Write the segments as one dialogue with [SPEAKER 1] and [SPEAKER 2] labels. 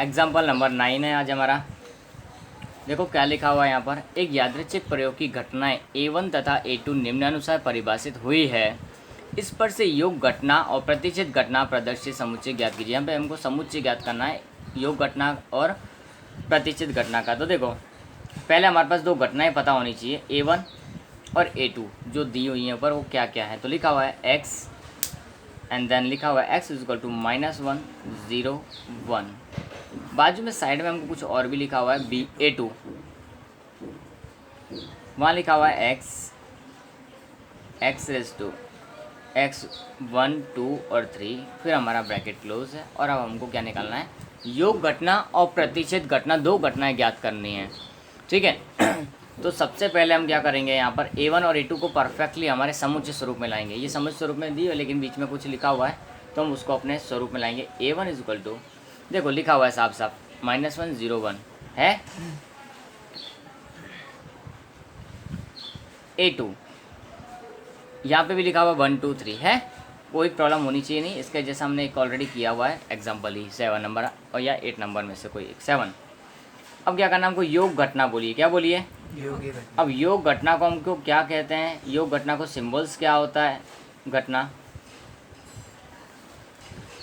[SPEAKER 1] Example number 9 है आज हमारा। देखो क्या लिखा हुआ है यहाँ पर, एक यादृच्छिक प्रयोग की घटनाएं A1 तथा A2 निम्नानुसार परिभाषित हुई है। इस पर से योग घटना और प्रतिचित घटना प्रदर्शित समुच्चय ज्ञात कीजिए। यहाँ पे हमको समुच्चय ज्ञात करना है योग घटना और प्रतिचित घटना का। तो देखो पहले हमारे पास दो घटनाएं पता होनी चाहिए, A1 और A2 जो दी हुई हैं ऊपर, वो क्या क्या है। तो लिखा हुआ है x एंड देन लिखा हुआ है x इज इक्वल टू -1 0 1। बाजू में साइड में हमको कुछ और भी लिखा हुआ है A2, वहाँ लिखा हुआ है x रेज टू x 1 2 और 3, फिर हमारा ब्रैकेट क्लोज है। और अब हमको क्या निकालना है, योग घटना और प्रतिच्छेद घटना, दो घटनाएं ज्ञात करनी है। ठीक है। तो सबसे पहले हम क्या करेंगे, यहाँ पर A1 और A2 को परफेक्टली हमारे समुच्चय स्वरूप में लाएंगे। ये समुच्चय स्वरूप में दी है लेकिन बीच में कुछ लिखा हुआ है तो हम उसको अपने स्वरूप में लाएंगे। A1 इज इक्वल टू, देखो लिखा हुआ है साफ साफ -1 0 1 है। A2 यहाँ पे भी लिखा हुआ 1 2 3 है, कोई प्रॉब्लम होनी चाहिए नहीं। इसके जैसा हमने एक ऑलरेडी किया हुआ है एग्जाम्पल ही 7 नंबर और या 8 नंबर में से कोई एक 7। अब क्या करना हमको, योग घटना बोलिए, क्या बोलिए, अब योग घटना को हमको क्या कहते हैं, योग घटना को सिंबल्स क्या होता है घटना।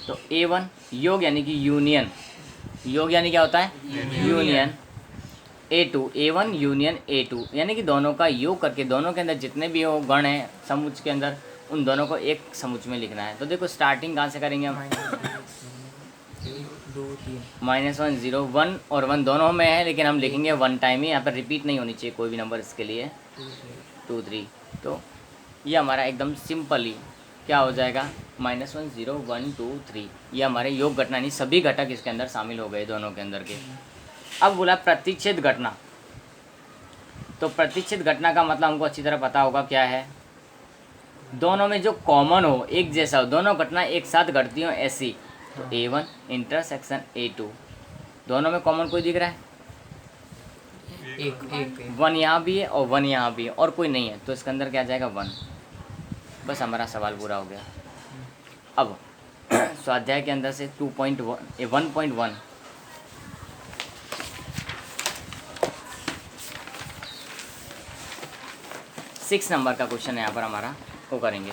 [SPEAKER 1] तो A1 योग यानी कि यूनियन, योग यानी क्या होता है यूनियन। A1 यूनियन A2 यानी कि दोनों का योग करके दोनों के अंदर जितने भी हो गण हैं समुच्चय के अंदर, उन दोनों को एक समुच्चय में लिखना है। तो देखो स्टार्टिंग कहाँ से करेंगे हम, -1 0 1 और 1 दोनों में है लेकिन हम लिखेंगे 1 टाइम ही, यहाँ पर रिपीट नहीं होनी चाहिए कोई भी नंबर इसके लिए, 2 3। तो ये हमारा एकदम सिंपली क्या हो जाएगा, -1 0 1 2 3। ये हमारे योग घटना नहीं, सभी घटक इसके अंदर शामिल हो गए दोनों के अंदर के। अब बोला प्रतिच्छेद घटना, तो प्रतिच्छेद घटना का मतलब हमको अच्छी तरह पता होगा क्या है, दोनों में जो कॉमन हो, एक जैसा हो, दोनों घटना एक साथ घटती हो ऐसी। तो A1 इंटरसेक्शन A2, दोनों में कॉमन कोई दिख रहा है, एक 1 यहाँ भी है और 1 यहाँ भी है और कोई नहीं है, तो इसके अंदर क्या जाएगा 1। बस हमारा सवाल पूरा हो गया। अब स्वाध्याय के अंदर से 1.1 6 नंबर का क्वेश्चन है यहाँ पर हमारा, वो करेंगे।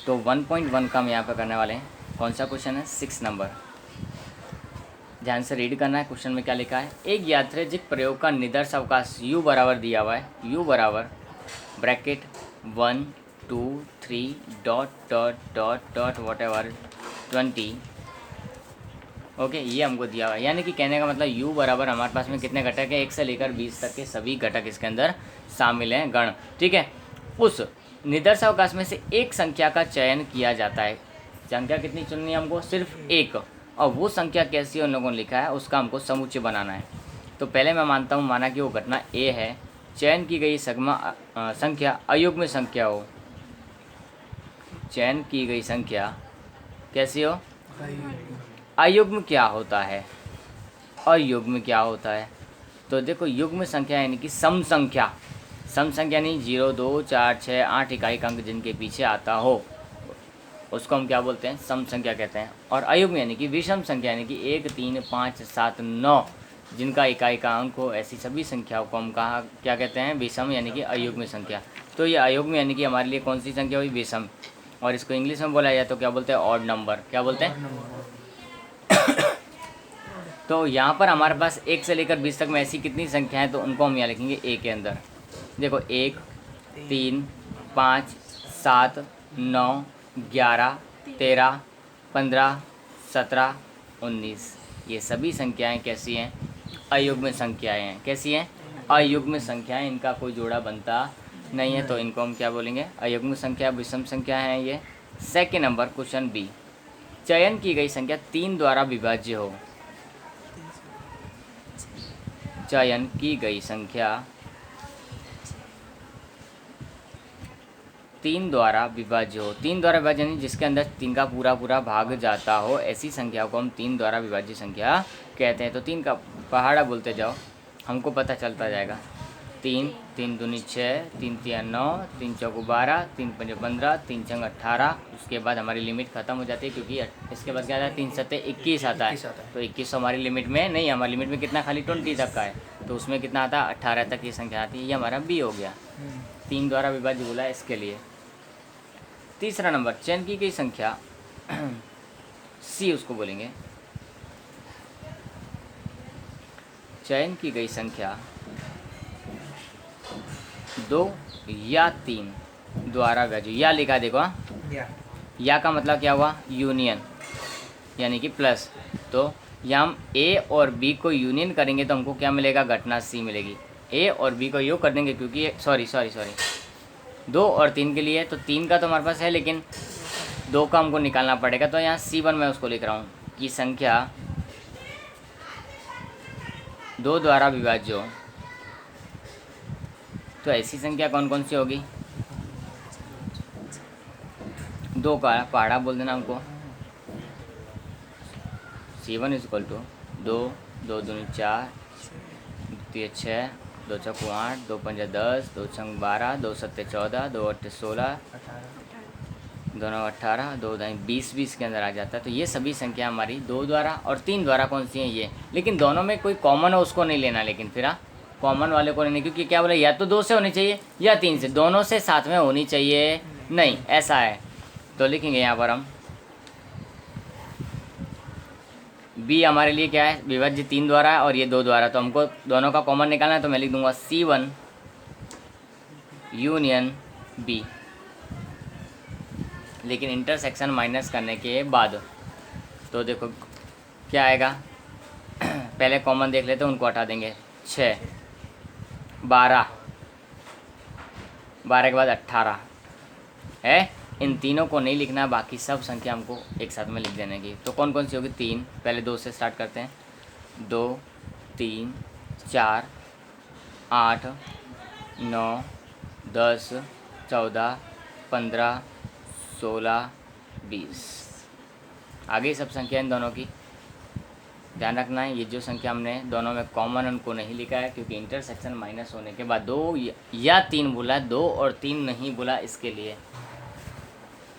[SPEAKER 1] तो 1.1 का हम यहाँ पर करने वाले हैं। कौन सा क्वेश्चन है, 6 नंबर। ध्यान से रीड करना है। क्वेश्चन में क्या लिखा है, एक यादृच्छिक प्रयोग का निदर्श अवकाश u बराबर दिया हुआ है, u बराबर bracket 1 2 3 dot dot dot dot what ever 20। Okay, ये हमको दिया हुआ है, यानी कि कहने का मतलब u बराबर हमारे पास में कितने घटक है, 1 से लेकर 20 तक के सभी घटक इसके अंदर शामिल हैं, गण। ठीक है, उस निदर्श अवकाश में से एक संख्या का चयन किया जाता है। संख्या कितनी चुननी है हमको, सिर्फ एक, और वो संख्या कैसी उन लोगों ने लिखा है उसका हमको समुच्चय बनाना है। तो पहले मैं मानता हूँ, माना कि वो घटना A है, चयन की गई संख्या अयुग्म संख्या हो, चयन की गई संख्या कैसी हो, अयुग्म क्या होता है, अयुग्म क्या होता है। तो देखो युग्म संख्या यानी कि सम संख्या, सम संख्या नहीं 0 2 4 6 8 इकाई अंक जिनके पीछे आता हो उसको हम क्या बोलते हैं, सम संख्या कहते हैं। और अयुग्म यानी कि विषम संख्या यानी कि 1 3 5 7 9 जिनका इकाई का अंक हो, ऐसी सभी संख्याओं को हम कहा क्या कहते हैं, विषम यानी कि अयुग्म संख्या। तो ये अयुग्म यानी कि हमारे लिए कौन सी संख्या हुई, विषम। और इसको इंग्लिश में बोला जाए तो क्या बोलते हैं, ऑड नंबर। क्या बोलते हैं तो यहाँ पर हमारे पास 1 से लेकर 20 तक में ऐसी कितनी संख्या है, तो उनको हम यहाँ लिखेंगे A के अंदर। देखो 1 3 5 7 9 11 13 15 17 19, ये सभी संख्याएं कैसी हैं, अयुग्म संख्याएं हैं। कैसी हैं, अयुग्म संख्याएं, इनका कोई जोड़ा बनता नहीं है, तो इनको हम क्या बोलेंगे, अयुग्म संख्या, विषम संख्या हैं ये। सेकेंड नंबर क्वेश्चन B, चयन की गई संख्या 3 द्वारा विभाज्य हो, चयन की गई संख्या 3 द्वारा विभाज्य हो, 3 द्वारा विभाज्य यानी जिसके अंदर 3 का पूरा पूरा भाग जाता हो, ऐसी संख्या को हम 3 द्वारा विभाज्य संख्या कहते हैं। तो 3 का पहाड़ा बोलते जाओ, हमको पता चलता जाएगा। तीन, तीन दूनी 6, तीन तिया 9, तीन चौको 12, तीन पंजे 15, तीन चंग 18। उसके बाद हमारी लिमिट ख़त्म हो जाती है क्योंकि इसके बाद क्या आता है, 3 सत्ते 21 आता है। तो 21 हमारी लिमिट में नहीं, हमारी लिमिट में कितना खाली 20 तक का है, तो उसमें कितना आता है 18 तक की संख्या आती है। ये हमारा बी हो गया, 3 द्वारा विभाज्य बोला है इसके लिए। तीसरा नंबर, चयन की गई संख्या सी उसको बोलेंगे। चयन की गई संख्या 2 या 3 द्वारा विभाज्य, या लिखा देखो, या का मतलब क्या हुआ, यूनियन, यानी कि प्लस। तो या हम ए और बी को यूनियन करेंगे तो हमको क्या मिलेगा, घटना सी मिलेगी। ए और बी को योग कर देंगे क्योंकि सॉरी 2 और 3 के लिए, तो 3 का तो हमारे पास है लेकिन 2 का हमको निकालना पड़ेगा। तो यहाँ C1 मैं उसको लिख रहा हूँ कि संख्या 2 द्वारा विभाज्य हो। तो ऐसी संख्या कौन कौन सी होगी, 2 का पहाड़ा बोल देना हमको। C1 इक्वल टू 2, 2 दूनी 4, 2 6, 2 चौको 8, 2 पंजे 10, 2 छंग 12, 2 सत्ते 14, 2 अट्ठे 16, दोनों 18, 2 दाई 20 के अंदर आ जाता है। तो ये सभी संख्या हमारी 2 द्वारा और 3 द्वारा कौन सी हैं ये, लेकिन दोनों में कोई कॉमन हो उसको नहीं लेना, लेकिन फिर कॉमन वाले को नहीं, क्योंकि क्या बोला, या तो 2 से होनी चाहिए या 3 से, दोनों से साथ में होनी चाहिए नहीं, ऐसा है। तो लिखेंगे यहाँ पर हम बी हमारे लिए क्या है, विभाज्य 3 द्वारा है और ये 2 द्वारा, तो हमको दोनों का कॉमन निकालना है। तो मैं लिख दूंगा C1 यूनियन बी, लेकिन इंटरसेक्शन माइनस करने के बाद। तो देखो क्या आएगा, पहले कॉमन देख लेते हैं, उनको हटा देंगे। 6, 12 के बाद 18 है। इन तीनों को नहीं लिखना, बाकी सब संख्या हमको एक साथ में लिख देने की। तो कौन कौन सी होगी, 3, पहले 2 से स्टार्ट करते हैं। 2, 3, 4, 8, 9, 10, 14, 15, 16, 20। आगे सब संख्या इन दोनों की ध्यान रखना है। ये जो संख्या हमने दोनों में कॉमन उनको नहीं लिखा है क्योंकि इंटरसेक्शन माइनस होने के बाद 2 या 3 बोला, 2 और 3 नहीं बोला इसके लिए,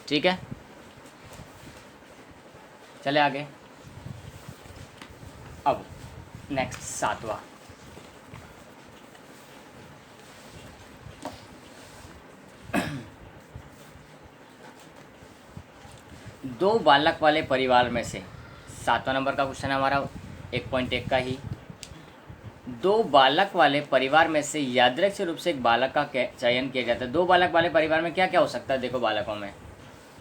[SPEAKER 1] ठीक है। चले आगे। अब नेक्स्ट 7वां, दो बालक वाले परिवार में से, 7वां नंबर का क्वेश्चन है हमारा 1.1 का ही। 2 बालक वाले परिवार में से यादृच्छिक रूप से एक बालक का चयन किया जाता है। 2 बालक वाले परिवार में क्या क्या हो सकता है, देखो बालकों में,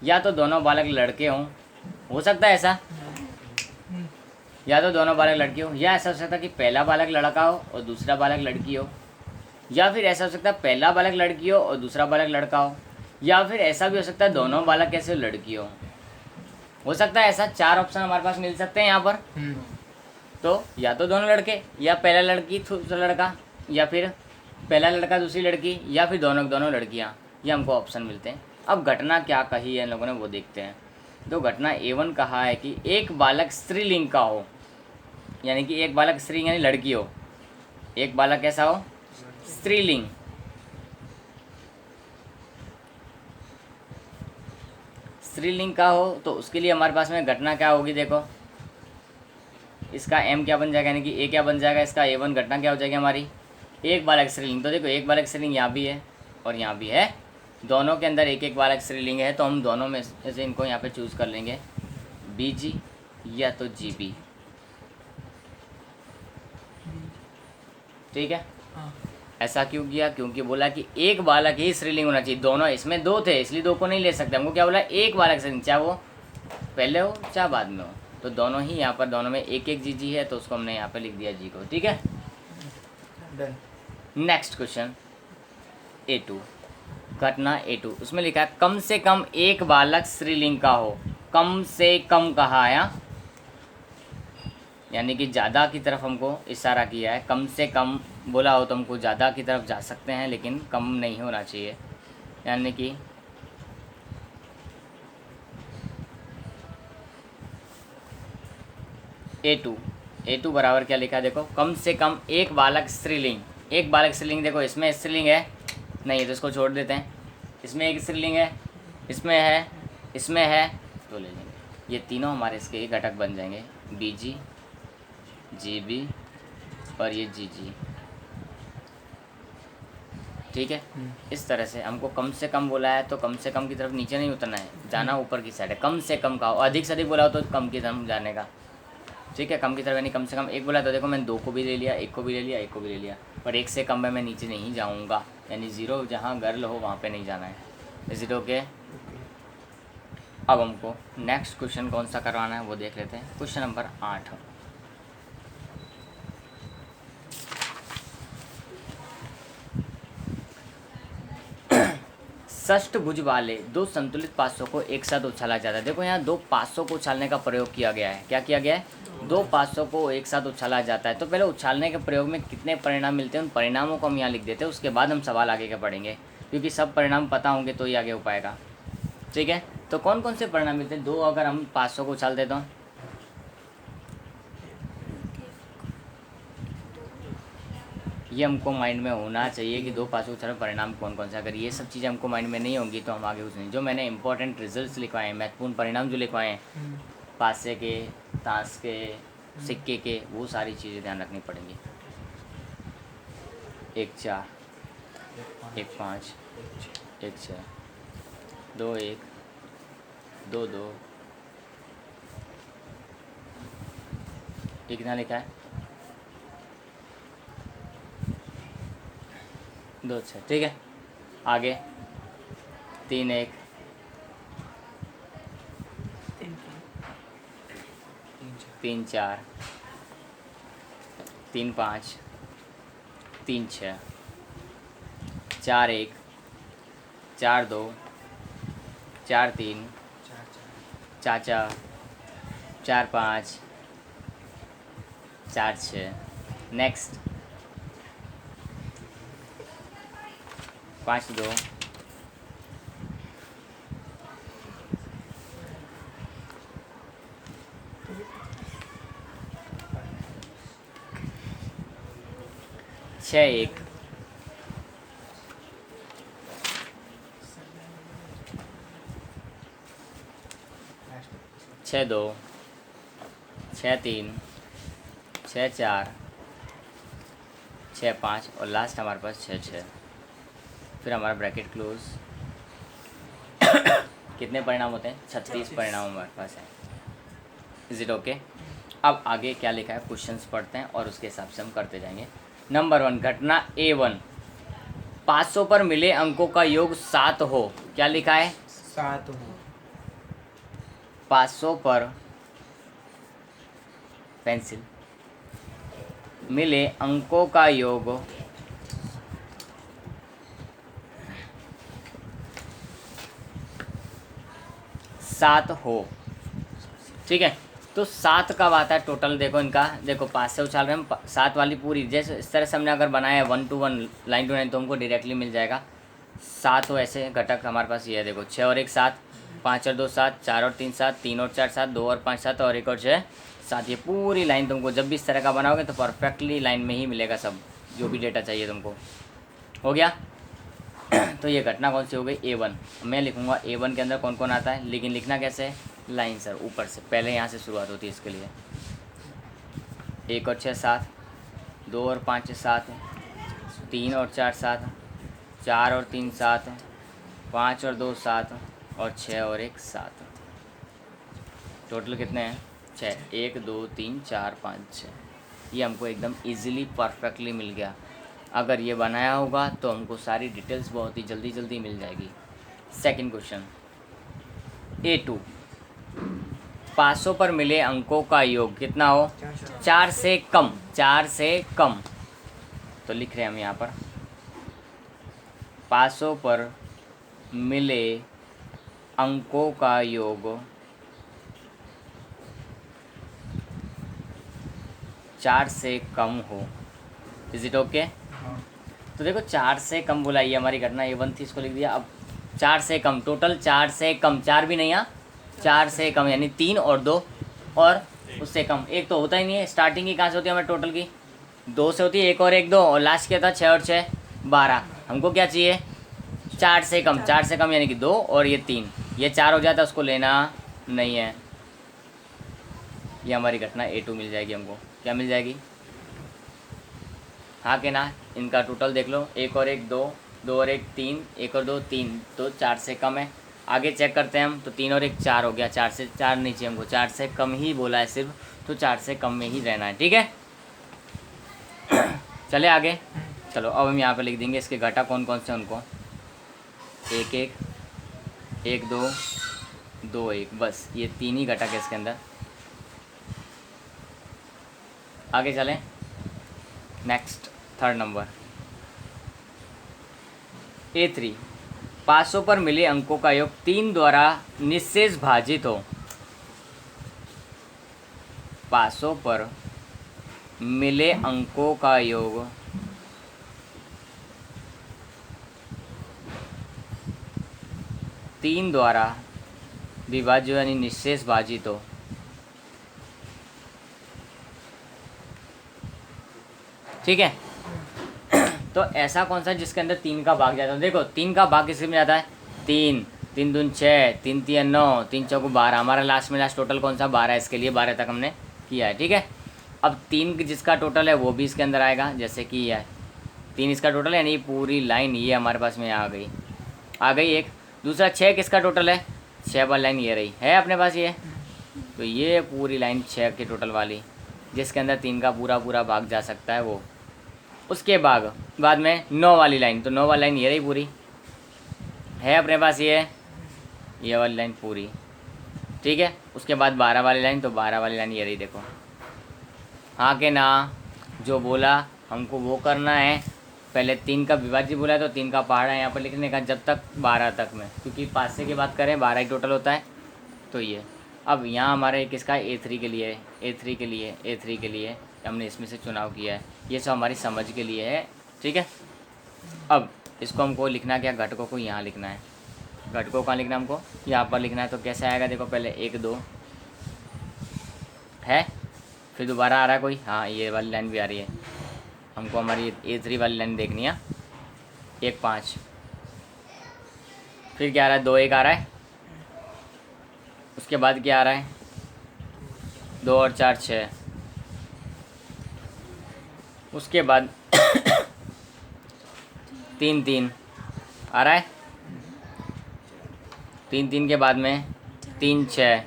[SPEAKER 1] या तो दोनों बालक लड़के हों, हो सकता है ऐसा, या तो दोनों बालक लड़की हो, या ऐसा हो सकता है कि पहला बालक लड़का हो और दूसरा बालक लड़की हो, या फिर ऐसा हो सकता है पहला बालक लड़की हो और दूसरा बालक लड़का हो, या फिर ऐसा भी हो सकता है दोनों बालक कैसे लड़की हो सकता है ऐसा। 4 ऑप्शन हमारे पास मिल सकते हैं यहाँ पर। तो या तो दोनों लड़के, या पहला लड़की दूसरा लड़का, या फिर पहला लड़का दूसरी लड़की, या फिर दोनों लड़कियाँ, ये हमको ऑप्शन मिलते हैं। अब घटना क्या कही है इन लोगों ने वो देखते हैं। तो घटना A1 कहा है कि एक बालक स्त्रीलिंग का हो, यानी कि एक बालक स्त्री यानी लड़की हो, एक बालक कैसा हो, स्त्रीलिंग। स्त्रीलिंग का हो तो उसके लिए हमारे पास में घटना क्या होगी, देखो इसका M क्या बन जाएगा, यानी कि A क्या बन जाएगा, इसका A1 घटना क्या हो जाएगी हमारी, एक बालक स्त्रीलिंग। तो देखो एक बालक स्त्रीलिंग यहाँ भी है और यहाँ भी है, दोनों के अंदर एक एक बालक स्त्रीलिंग है, तो हम दोनों में से इनको यहाँ पे चूज़ कर लेंगे, BG या तो GB, ठीक है। ऐसा क्यों किया, क्योंकि बोला कि एक बालक ही स्त्रीलिंग होना चाहिए, दोनों इसमें 2 थे इसलिए 2 को नहीं ले सकते। हमको क्या बोला, एक बालक स्त्रीलिंग, चाहे वो पहले हो चाहे बाद में हो, तो दोनों ही यहाँ पर, दोनों में एक एक जी है, तो उसको हमने यहाँ पे लिख दिया जी को, ठीक है। नेक्स्ट क्वेश्चन A2, घटना A2, उसमें लिखा है कम से कम एक बालक स्त्रीलिंग का हो। कम से कम कहा है, यानी कि ज़्यादा की तरफ हमको इशारा किया है। कम से कम बोला हो तो हमको ज़्यादा की तरफ जा सकते हैं, लेकिन कम नहीं होना चाहिए, यानी कि A2 बराबर क्या लिखा है, देखो कम से कम एक बालक स्त्रीलिंग, एक बालक स्त्रीलिंग, देखो इसमें स्त्रीलिंग है नहीं है तो इसको छोड़ देते हैं, इसमें एक स्त्रीलिंग है, इसमें है, इसमें है, तो ले लेंगे। ये तीनों हमारे इसके घटक बन जाएंगे, BG, GB और ये GG। ठीक है, इस तरह से हमको कम से कम बोला है तो कम से कम की तरफ नीचे नहीं उतरना है, जाना ऊपर की साइड है। कम से कम का, अधिक से अधिक बोला हो तो कम की तरफ जाने का। ठीक है, कम की तरफ यानी कम से कम एक बोला तो देखो मैंने 2 को भी ले लिया, 1 को भी ले लिया, 1 को भी ले लिया, पर 1 से कम में मैं नीचे नहीं जाऊँगा, यानी 0 जहाँ गर्ल हो वहाँ पे नहीं जाना है। Is it okay? अब हमको नेक्स्ट क्वेश्चन कौन सा करवाना है वो देख लेते हैं। क्वेश्चन नंबर 8, षष्ठभुज वाले 2 संतुलित पार्श्वों को एक साथ उछाला जाता है। देखो यहाँ 2 पार्श्वों को उछालने का प्रयोग किया गया है। क्या किया गया है? 2 पार्श्वों को एक साथ उछाला जाता है। तो पहले उछालने के प्रयोग में कितने परिणाम मिलते हैं उन परिणामों को हम यहाँ लिख देते हैं, उसके बाद हम सवाल आगे के पढ़ेंगे, क्योंकि सब परिणाम पता होंगे तो ही आगे हो पाएगा। ठीक है, तो कौन कौन से परिणाम मिलते हैं 2 अगर हम पार्श्वों को उछाल देते हैं? ये हमको माइंड में होना चाहिए कि 2 पार्श्व उछाल परिणाम कौन कौन से। अगर ये सब चीज़ें हमको माइंड में नहीं होंगी तो हम आगे कुछ नहीं। जो मैंने इंपॉर्टेंट रिजल्ट्स लिखवाए हैं, महत्वपूर्ण परिणाम जो लिखवाए हैं, पासे के, ताश के, सिक्के के, वो सारी चीज़ें ध्यान रखनी पड़ेंगी। 1 4, 1 5, 1 6, 2 1, 2 2, कितना लिखा है? 2 6। ठीक है, आगे 3 1, 3 4, 3 5, 3 6, 4 1, 4 2, 4 3, 4 4, 4 5, 4 6। नेक्स्ट 5 2, 6 1, 6 2, 6 3, 6 4, 6 5 और लास्ट हमारे पास 6 6। फिर हमारा ब्रैकेट क्लोज। कितने परिणाम होते हैं? 36 परिणाम हमारे पास है। Is it okay? अब आगे क्या लिखा है क्वेश्चंस पढ़ते हैं और उसके हिसाब से हम करते जाएंगे। नंबर 1, घटना A1, 500 पर मिले अंकों का योग 7 हो। क्या लिखा है?
[SPEAKER 2] 7 हो।
[SPEAKER 1] 500 पर पेंसिल मिले अंकों का योग 7 हो। ठीक है, तो 7 कब आता है टोटल? देखो इनका, देखो 5 से उछाल रहे हैं हम, 7 वाली पूरी, जैसे इस तरह से हमने अगर बनाया है 1 to 1, लाइन टू लाइन, तो हमको डायरेक्टली मिल जाएगा 7 हो। ऐसे घटक हमारे पास ये है, देखो 6 और 1 7, 5 और 2 7, 4 और 3 7, 3 और 4 7, 2 और 5 7 और 1 और 6 7। ये पूरी लाइन तुमको जब भी इस तरह का बनाओगे तो परफेक्टली लाइन में ही मिलेगा सब, जो भी डेटा चाहिए तुमको। हो गया? तो ये घटना कौन सी हो गई? A1। मैं लिखूँगा A1 के अंदर कौन कौन आता है, लेकिन लिखना कैसे है? लाइन सर, ऊपर से, पहले यहाँ से शुरुआत होती है इसके लिए। 1 और 6 7, 2 और 5 7, 3 और 4 7, 4 और 3 7, 5 और 2 7 और 6 और 1 7। टोटल कितने हैं? 6। 1 2 3 4 5 6। ये हमको एकदम इजीली परफेक्टली मिल गया। अगर ये बनाया होगा तो हमको सारी डिटेल्स बहुत ही जल्दी जल्दी मिल जाएगी। सेकंड क्वेश्चन A2, 500 पर मिले अंकों का योग कितना हो? 4 से कम। 4 से कम, तो लिख रहे हैं हम यहाँ पर 500 पर मिले अंकों का योग 4 से कम हो। Is it okay? तो देखो 4 से कम बोला, ये हमारी घटना A1 थी, इसको लिख दिया। अब 4 से कम, टोटल 4 से कम, 4 भी नहीं, 4 से कम यानी 3 और 2 और उससे कम। एक तो होता ही नहीं है, स्टार्टिंग ही कहाँ से होती है हमारे टोटल की? 2 से होती है 1 और 1 2, और लास्ट क्या था 6 और 6 12। हमको क्या चाहिए 4 से कम, 4 से कम यानी कि 2 और ये 3, ये 4 हो जाता है, उसको लेना नहीं है। ये हमारी घटना A2 मिल जाएगी हमको। क्या मिल जाएगी? हाँ कि ना? इनका टोटल देख लो, 1 और 1 2, 2 और 1 3, 1 और 2 3, तो 4 से कम है। आगे चेक करते हैं हम, तो 3 और 1 4 हो गया, 4 से 4 नहीं चाहिए हमको, 4 से कम ही बोला है सिर्फ, तो 4 से कम में ही रहना है। ठीक है, चले आगे। चलो अब हम यहाँ पे लिख देंगे इसके घटा कौन कौन से उनको, 1 1 1 2 2 1, बस ये 3 ही घटक है इसके अंदर। आगे चलें, नेक्स्ट थर्ड नंबर A3। 500 पर मिले अंकों का योग 3 द्वारा निस्शेष भाजित हो। 500 पर मिले अंकों का योग 3 द्वारा विभाज्य यानी निस्शेष भाजित हो। ठीक है, तो ऐसा कौन सा जिसके अंदर 3 का भाग जाता है? देखो 3 का भाग किसमें जाता है? 3 3 दून 6, 3 3 9, 3 चौको 12। हमारा लास्ट में लास्ट टोटल कौन सा? 12 है। इसके लिए 12 तक हमने किया है। ठीक है, अब 3 जिसका टोटल है वो भी इसके अंदर आएगा, जैसे कि यह 3 इसका टोटल है, यानी पूरी लाइन ये हमारे पास में आ गई एक। दूसरा 6 किसका टोटल है? 6 वाली लाइन ये रही है अपने पास ये, तो ये पूरी लाइन 6 के टोटल वाली, जिसके अंदर 3 का पूरा पूरा भाग जा सकता है वो। उसके बाद में 9 वाली लाइन, तो 9 वाली लाइन ये रही पूरी है अपने पास, ये वाली लाइन पूरी। ठीक है, उसके बाद 12 वाली लाइन, तो 12 वाली लाइन ये रही, देखो। हाँ के ना? जो बोला हमको वो करना है। पहले 3 का विभाज्य बोला है, तो 3 का पहाड़ा यहाँ पर लिखने का, जब तक 12 तक में, क्योंकि 5 से की बात करें 12 ही टोटल होता है। तो ये अब यहाँ हमारे किसका A3 के लिए, A3 के लिए, A3 के लिए हमने इसमें से चुनाव किया है। ये सब हमारी समझ के लिए है। ठीक है, अब इसको हमको लिखना क्या? घटकों को यहाँ लिखना है। घटकों कहाँ लिखना हमको? यहाँ पर लिखना है। तो कैसे आएगा? देखो पहले 1 2 है, फिर दोबारा आ रहा है कोई, हाँ ये वाली लाइन भी आ रही है। हमको हमारी A3 वाली लाइन देखनी है। 1 5, फिर क्या आ रहा है? 2 1 आ रहा है। उसके बाद क्या आ रहा है? 2 और 4 6। उसके बाद 3 3 आ रहा है। 3 3 के बाद में 3 6,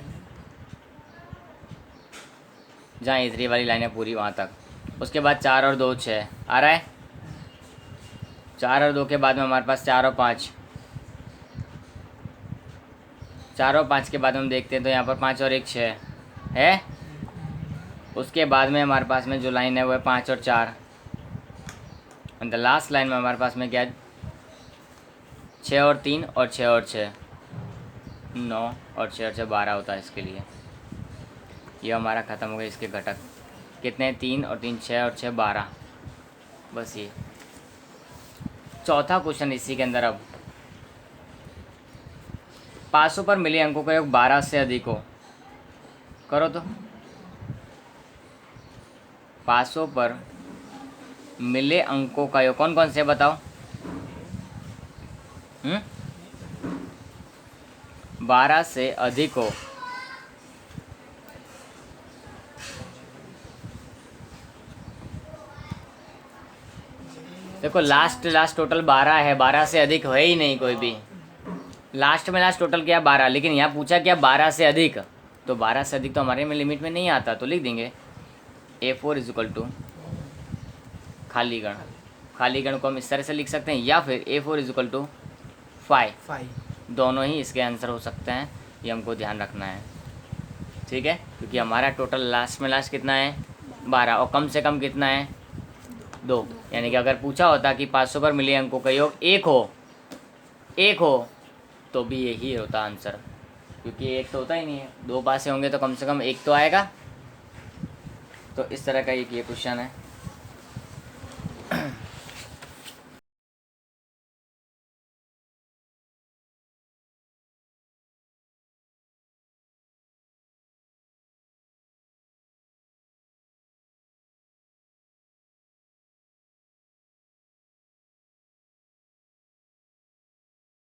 [SPEAKER 1] जहाँ A3 वाली लाइन है पूरी वहाँ तक। उसके बाद 4 और 2 6 आ रहा है। 4 और 2 के बाद में हमारे पास 4 और 5, 4 और 5 के बाद हम देखते हैं तो यहाँ पर 5 और 1 6 है। उसके बाद में हमारे पास में जो लाइन है वो है 5 और 4, एंड द लास्ट लाइन में हमारे पास में क्या है? 6 और 3 और 6 और 6 9 और 6 और 6 12 होता है इसके लिए। ये हमारा ख़त्म हो गया। इसके घटक कितने? 3 और 3 6 और 6 12, बस ये। चौथा क्वेश्चन इसी के अंदर। अब 500 पर मिले अंकों का योग 12 से अधिक हो। करो तो 500 पर मिले अंकों का योग कौन कौन से बताओ? 12 से अधिक हो। देखो लास्ट टोटल 12 है, 12 से अधिक है ही नहीं कोई भी। लास्ट में लास्ट टोटल क्या? 12, लेकिन यहाँ पूछा क्या? 12 से अधिक, तो 12 से अधिक तो हमारे में लिमिट में नहीं आता, तो लिख देंगे A4 इक्वल टू खाली गण। खाली गण को हम इस तरह से लिख सकते हैं, या फिर A4 इक्वल टू 5। दोनों ही इसके आंसर हो सकते हैं, ये हमको ध्यान रखना है। ठीक है, क्योंकि हमारा टोटल लास्ट में लास्ट कितना है? 12, और कम से कम कितना है? 2। यानी कि अगर पूछा होता कि 500 पर मिले अंकों का योग 1 हो तो भी यही होता आंसर, क्योंकि 1 तो होता ही नहीं है। 2 पासे होंगे तो कम से कम 1 तो आएगा। तो इस तरह का एक ये क्वेश्चन है।